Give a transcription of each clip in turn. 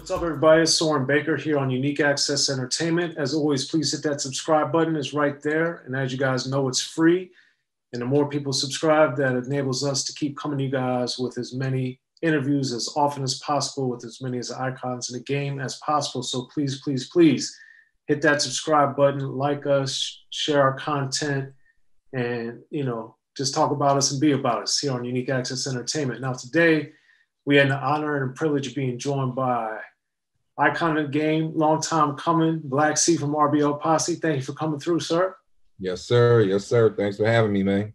What's up, everybody? It's Soren Baker here on Unique Access Entertainment. As always, please hit that subscribe button. It's right there. And as you guys know, it's free. And the more people subscribe, that enables us to keep coming to you guys with as many interviews as often as possible, with as many as icons in the game as possible. So please, please, please hit that subscribe button, like us, share our content, and, just talk about us and be about us here on Unique Access Entertainment. Now, today, we had the honor and privilege of being joined by icon of the game, long time coming, Black C from RBL Posse. Thank you for coming through, sir. Yes, sir. Yes, sir. Thanks for having me, man.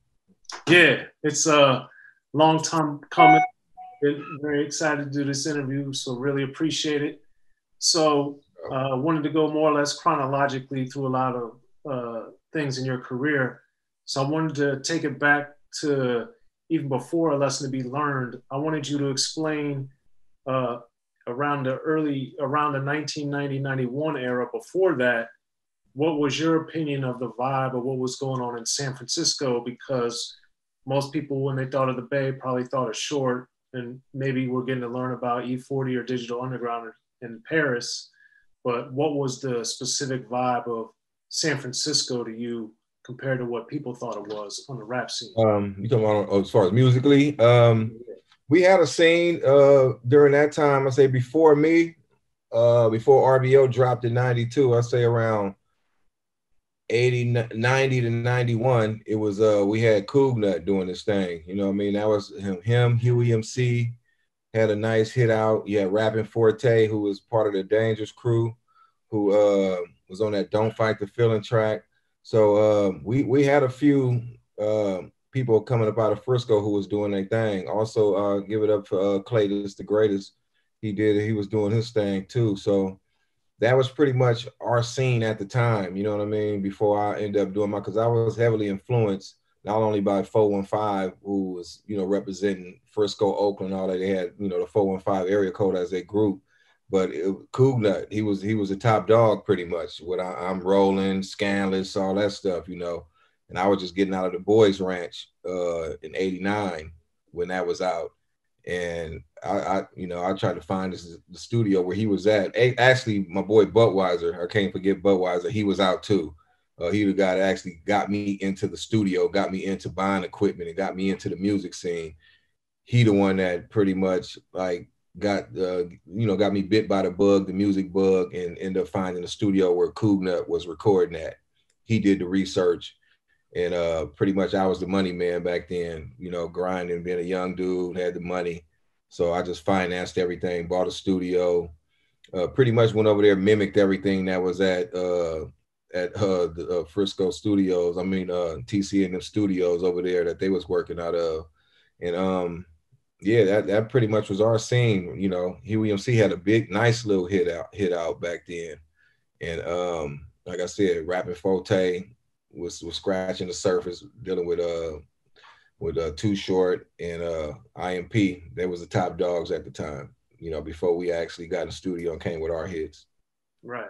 Yeah, it's a long time coming. Been very excited to do this interview, so really appreciate it. So I wanted to go more or less chronologically through a lot of things in your career. So I wanted to take it back to even before A Lesson to Be Learned. I wanted you to explain around the 1990-91 era, before that, what was your opinion of the vibe of what was going on in San Francisco? Because most people, when they thought of the Bay, probably thought of Short, and maybe we're getting to learn about E40 or Digital Underground in Paris. But what was the specific vibe of San Francisco to you compared to what people thought it was on the rap scene? You talking about as far as musically? We had a scene during that time. I say before me, before RBO dropped in '92. I say around 90 to 91. It was we had Cougnut doing this thing. You know what I mean? That was him, Huey MC had a nice hit out. You had Rapping Forte, who was part of the Dangerous crew, who was on that Don't Fight the Feeling track. So we had a few people coming up out of Frisco who was doing their thing. Also, give it up for Claytus the Greatest. He was doing his thing too. So that was pretty much our scene at the time, you know what I mean? Before I ended up doing because I was heavily influenced not only by 415, who was, representing Frisco, Oakland, all that. They had, the 415 area code as a group. But Cougnut, he was a top dog pretty much. What I'm rolling, Scandalous, all that stuff, And I was just getting out of the Boys Ranch in '89 when that was out, and I tried to find the studio where he was at. Actually, my boy Budweiser, I can't forget Budweiser. He was out too. He the guy that actually got me into the studio, got me into buying equipment, and got me into the music scene. He the one that pretty much got me bit by the bug, the music bug, and ended up finding a studio where Cougnut was recording at. He did the research, and pretty much I was the money man back then, grinding, being a young dude, had the money. So I just financed everything, bought a studio, pretty much went over there, mimicked everything that was at the Frisco studios. I mean, TC and the studios over there that they was working out of. And yeah, that pretty much was our scene. Huey MC had a big, nice little hit out back then. And like I said, Rapping Forte was scratching the surface, dealing with Too Short and IMP. They was the top dogs at the time, before we actually got in the studio and came with our hits. Right.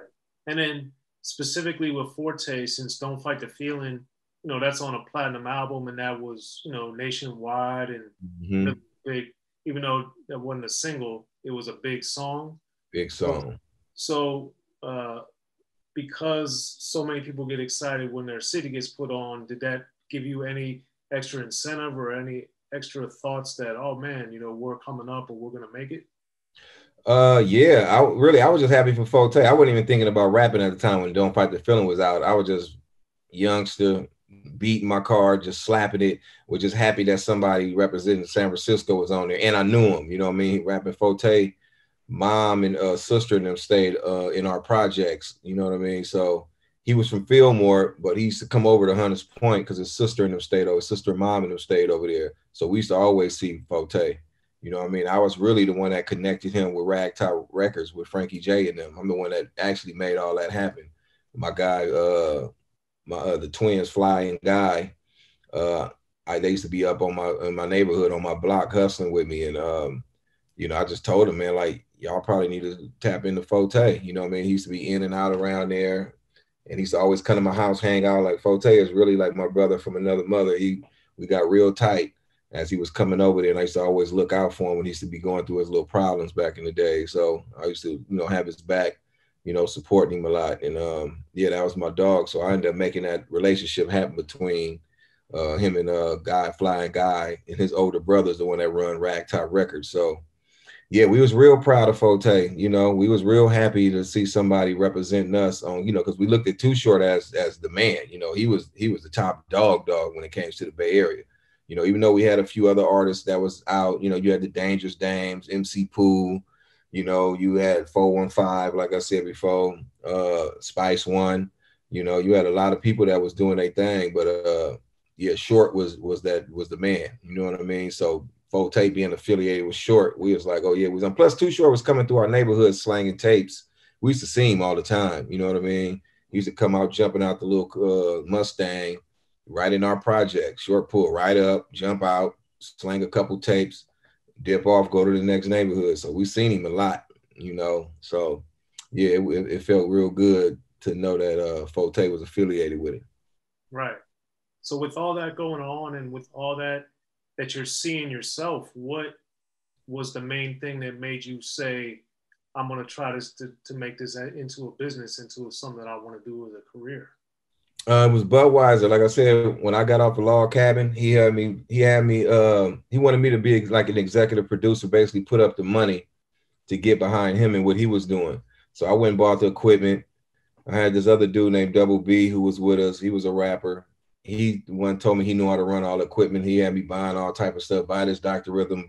And then specifically with Forte, since Don't Fight the Feeling, that's on a platinum album, and that was, nationwide and big, even though that wasn't a single, it was a big song. Big song. So because so many people get excited when their city gets put on, did that give you any extra incentive or any extra thoughts that, oh man, we're coming up or we're gonna make it? Yeah, I was just happy for Forte. I wasn't even thinking about rapping at the time when Don't Fight the Feeling was out. I was just youngster, beating my car, just slapping it. Was just happy that somebody representing San Francisco was on there, and I knew him. You know what I mean? Rapping Forte, mom and sister and them stayed in our projects. You know what I mean? So he was from Fillmore, but he used to come over to Hunters Point because his sister and them stayed over. His sister and mom and them stayed over there. So we used to always see Forte. You know what I mean? I was really the one that connected him with Ragtop Records with Frankie J and them. I'm the one that actually made all that happen. My guy, the twins, Fly and Guy, they used to be up in my neighborhood on my block hustling with me, and I just told him, man, like, y'all probably need to tap into Forte. You know what I mean? He used to be in and out around there, and he used to always come to my house, hang out. Like, Forte is really like my brother from another mother. We got real tight, as he was coming over there. And I used to always look out for him when he used to be going through his little problems back in the day. So I used to, have his back, supporting him a lot. And yeah, that was my dog. So I ended up making that relationship happen between him and Flying Guy, and his older brother's the one that run Ragtop Records. So yeah, we was real proud of Forte. We was real happy to see somebody representing us on, because we looked at Too Short as the man. He was the top dog when it came to the Bay Area. Even though we had a few other artists that was out, you had the Dangerous Dames, MC Pooh, you had 415, like I said before, Spice One. You had a lot of people that was doing their thing, but yeah, Short was the man. You know what I mean? So Forte being affiliated with Short, we was like, oh yeah, was on. Plus, Too Short was coming through our neighborhood slanging tapes. We used to see him all the time. You know what I mean? He used to come out jumping out the little Mustang right in our project. Short pull right up, jump out, slang a couple tapes, dip off, go to the next neighborhood. So we seen him a lot. So yeah, it felt real good to know that Forte was affiliated with it. Right. So with all that going on and with all that you're seeing yourself, what was the main thing that made you say, I'm going to try this to make this into a business, into something that I want to do as a career? It was Budweiser. Like I said, when I got off the log cabin, he wanted me to be like an executive producer, basically put up the money to get behind him and what he was doing. So I went and bought the equipment. I had this other dude named Double B who was with us. He was a rapper. He told me he knew how to run all the equipment. He had me buying all type of stuff. Buy this Dr. Rhythm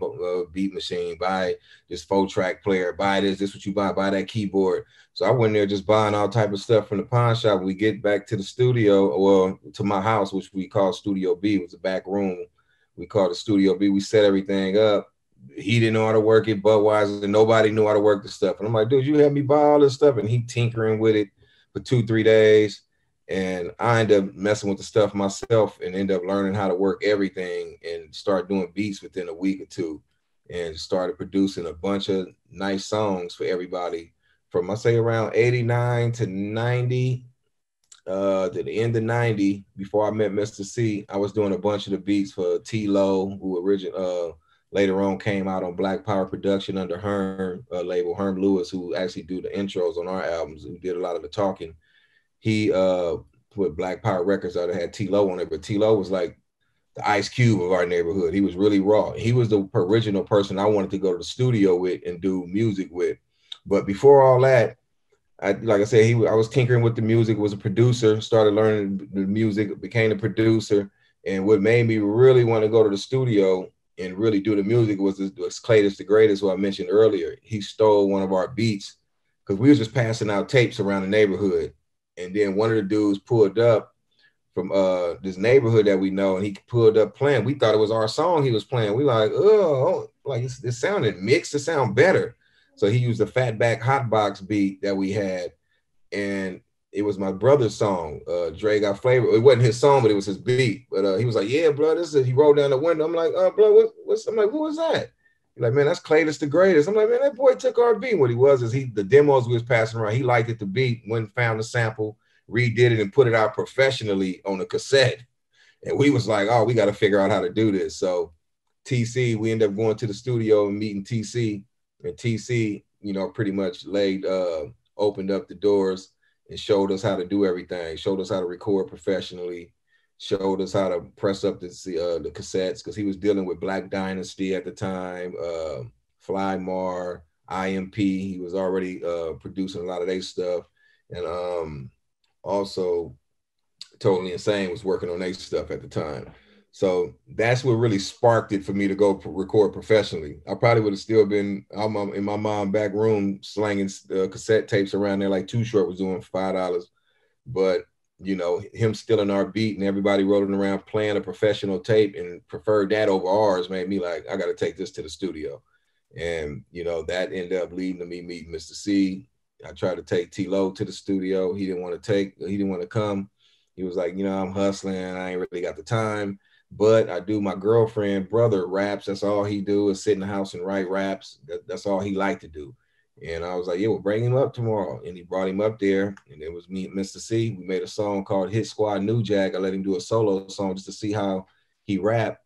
beat machine. Buy this 4-track player. Buy this. This what you buy. Buy that keyboard. So I went there just buying all type of stuff from the pawn shop. We get back to the studio, or to my house, which we call Studio B. It was a back room. We called it Studio B. We set everything up. He didn't know how to work it. Budweiser, and nobody knew how to work the stuff. And I'm like, dude, you had me buy all this stuff, and he tinkering with it for 2-3 days. And I ended up messing with the stuff myself and ended up learning how to work everything and start doing beats within a week or two, and started producing a bunch of nice songs for everybody from, I say, around 89 to 90, to the end of 90. Before I met Mr. C, I was doing a bunch of the beats for T-Lo, who later on came out on Black Power Production under Herm label, Herm Lewis, who actually do the intros on our albums, who did a lot of the talking. He put Black Power Records out that had T-Lo on it, but T-Lo was like the Ice Cube of our neighborhood. He was really raw. He was the original person I wanted to go to the studio with and do music with. But before all that, like I said, I was tinkering with the music, was a producer, started learning the music, became a producer. And what made me really want to go to the studio and really do the music was Claytus the Greatest, who I mentioned earlier. He stole one of our beats because we was just passing out tapes around the neighborhood. And then one of the dudes pulled up from this neighborhood that we know, and he pulled up playing. We thought it was our song he was playing. We like, oh, like it sounded mixed to sound better. So he used the Fatback Hotbox beat that we had, and it was my brother's song. Dre Got Flavor. It wasn't his song, but it was his beat. But he was like, yeah, bro, this is. He rolled down the window. I'm like, bro, what's? I'm like, who was that? He's like, man, that's Claytus the Greatest. I'm like, man, that boy took our beat. What he was is the demos we was passing around, he liked it, the beat, went and found the sample, redid it, and put it out professionally on a cassette. And we was like, oh, we got to figure out how to do this. So TC, we ended up going to the studio and meeting TC. And TC, pretty much opened up the doors and showed us how to do everything, showed us how to record professionally, showed us how to press up the cassettes, because he was dealing with Black Dynasty at the time, Fly Mar, IMP. He was already producing a lot of their stuff. And also Totally Insane was working on their stuff at the time. So that's what really sparked it for me to go record professionally. I probably would have still been in my mom's back room slanging cassette tapes around there like Too Short was doing for $5. But him stealing our beat and everybody rolling around playing a professional tape and preferred that over ours made me like, I got to take this to the studio. And, that ended up leading to me meeting Mr. C. I tried to take T-Lo to the studio. He didn't want to come. He was like, I'm hustling. I ain't really got the time, but I do. My girlfriend brother raps. That's all he do, is sit in the house and write raps. That's all he liked to do. And I was like, yeah, we'll bring him up tomorrow. And he brought him up there, and it was me and Mr. C. We made a song called Hit Squad New Jack. I let him do a solo song just to see how he rapped.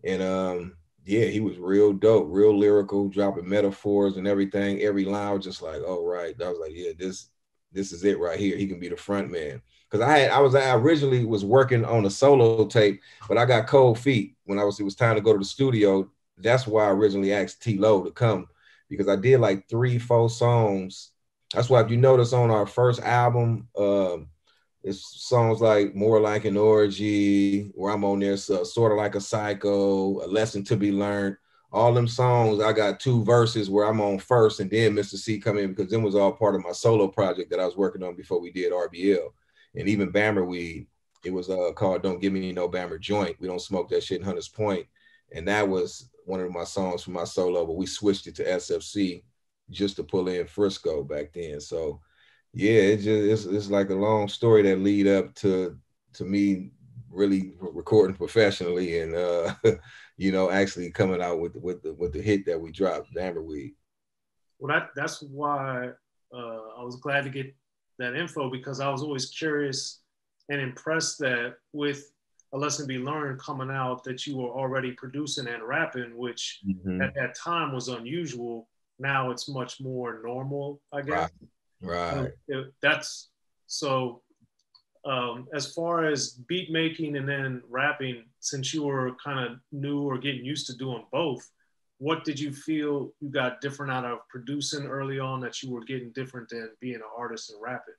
And yeah, he was real dope, real lyrical, dropping metaphors and everything. Every line was just like, oh, right. I was like, yeah, this is it right here. He can be the front man. Because I originally was working on a solo tape, but I got cold feet when it was time to go to the studio. That's why I originally asked T-Lo to come, because I did like 3-4 songs. That's why if you notice on our first album, it's songs like More Like an Orgy, where I'm on there, Sort of Like a Psycho, A Lesson to Be Learned. All them songs, I got 2 verses where I'm on first, and then Mr. C come in, because them was all part of my solo project that I was working on before we did RBL. And even Bammer Weed, it was called Don't Give Me No Bammer Joint. We don't smoke that shit in Hunters Point. And that was one of my songs from my solo, but we switched it to SFC just to pull in Frisco back then. So yeah, it's like a long story that lead up to me really recording professionally and you know, actually coming out with the hit that we dropped, Bammer Weed. Well, that's why I was glad to get that info, because I was always curious and impressed that with A Lesson to Be Learned coming out, that you were already producing and rapping, which at that time was unusual. Now it's much more normal, I guess. Right. That's so. As far as beat making and then rapping, since you were kind of new or getting used to doing both, what did you feel you got different out of producing early on that you were getting different than being an artist and rapping?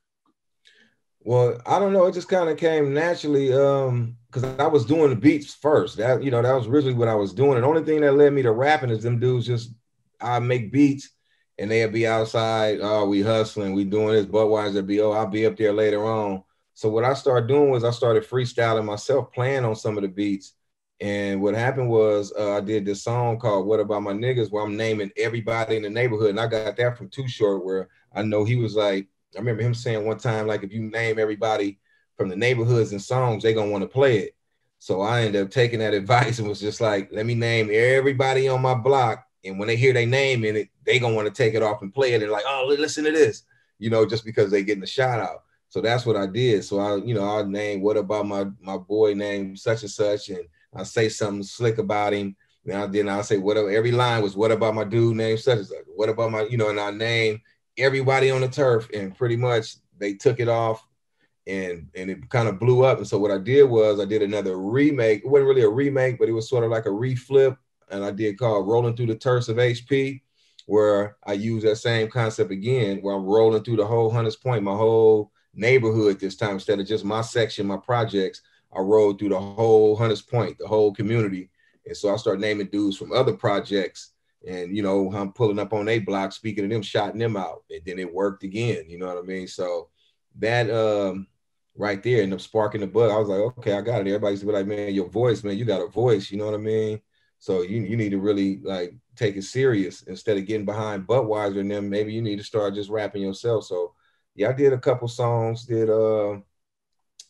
Well, I don't know. It just kind of came naturally because I was doing the beats first. That, you know, that was originally what I was doing. And the only thing that led me to rapping is them dudes just, I make beats and they'd be outside. Oh, we hustling, we doing this. Budweiser be, oh, I'll be up there later on. So what I started doing was I started freestyling myself, playing on some of the beats. And what happened was I did this song called What About My Niggas, where I'm naming everybody in the neighborhood. And I got that from Too Short, where I know he was like, I remember him saying one time, like, if you name everybody from the neighborhoods and songs, they're gonna want to play it. So I ended up taking that advice and was just like, let me name everybody on my block. And when they hear their name in it, they gonna want to take it off and play it. And like, oh, listen to this, you know, just because they getting a shout out. So that's what I did. So I named What About my boy named such and such, and I say something slick about him. Then I'll say whatever. Every line was what about my dude named such and such. What about my, and I name everybody on the turf, and pretty much they took it off and it kind of blew up. And so what I did was I did another remake. It wasn't really a remake, but it was sort of like a reflip. And I did called Rolling Through the Turfs of HP, where I use that same concept again, where I'm rolling through the whole Hunters Point, my whole neighborhood this time. Instead of just my section, my projects, I rolled through the whole Hunters Point, the whole community. And so I started naming dudes from other projects. And, I'm pulling up on their block, speaking to them, shouting them out. And then it worked again. You know what I mean? So that right there ended up sparking the bug. I was like, okay, I got it. Everybody's like, man, your voice, man, you got a voice. You know what I mean? So you need to really like take it serious instead of getting behind Budweiser and them. Maybe you need to start just rapping yourself. So yeah, I did a couple songs, even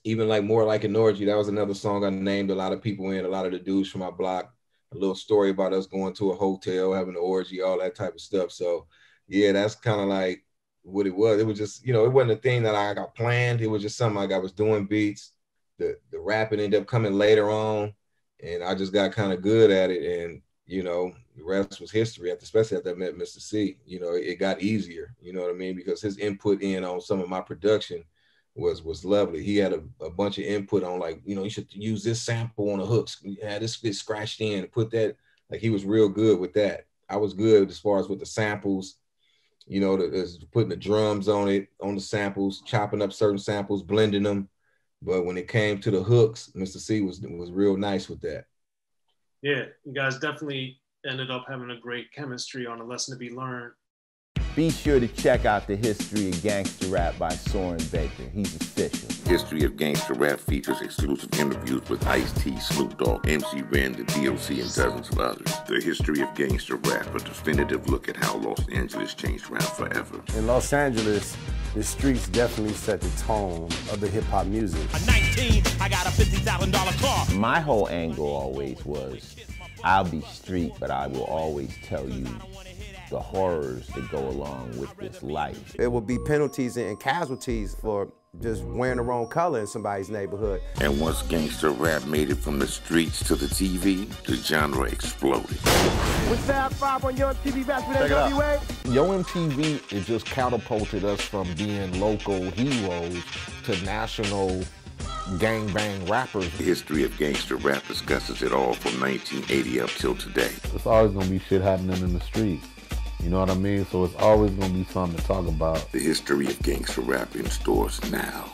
like More Like an Orgy. That was another song I named a lot of people in, a lot of the dudes from my block. A little story about us going to a hotel, having an orgy, all that type of stuff. So yeah, that's kind of like what it was. It was just, it wasn't a thing that I got planned. It was just something like I was doing beats. The rapping ended up coming later on, and I just got kind of good at it. And, the rest was history, especially after I met Mr. C. It got easier, you know what I mean? Because his input in on some of my production was lovely. He had a bunch of input on, like, you should use this sample on the hooks. Yeah, this bit scratched in and put that. Like, he was real good with that. I was good as far as with the samples, putting the drums on it, on the samples, chopping up certain samples, blending them. But when it came to the hooks, Mr. C was real nice with that. Yeah, you guys definitely ended up having a great chemistry on A Lesson to Be Learned. Be sure to check out the History of Gangster Rap by Soren Baker. He's official. History of Gangster Rap features exclusive interviews with Ice-T, Snoop Dogg, MC Ren, the D.O.C, and dozens of others. The History of Gangster Rap, a definitive look at how Los Angeles changed rap forever. In Los Angeles, the streets definitely set the tone of the hip-hop music. At 19, I got a $50,000 car. My whole angle always was, I'll be street, but I will always tell you the horrors that go along with this life. There will be penalties and casualties for just wearing the wrong color in somebody's neighborhood. And once gangster rap made it from the streets to the TV, the genre exploded. With Fab 5 on Yo MTV Raps with NWA. Yo MTV, it just catapulted us from being local heroes to national gangbang rappers. The history of gangster rap discusses it all from 1980 up till today. It's always gonna be shit happening in the streets. You know what I mean? So it's always gonna be something to talk about. The history of gangster rap in stores now.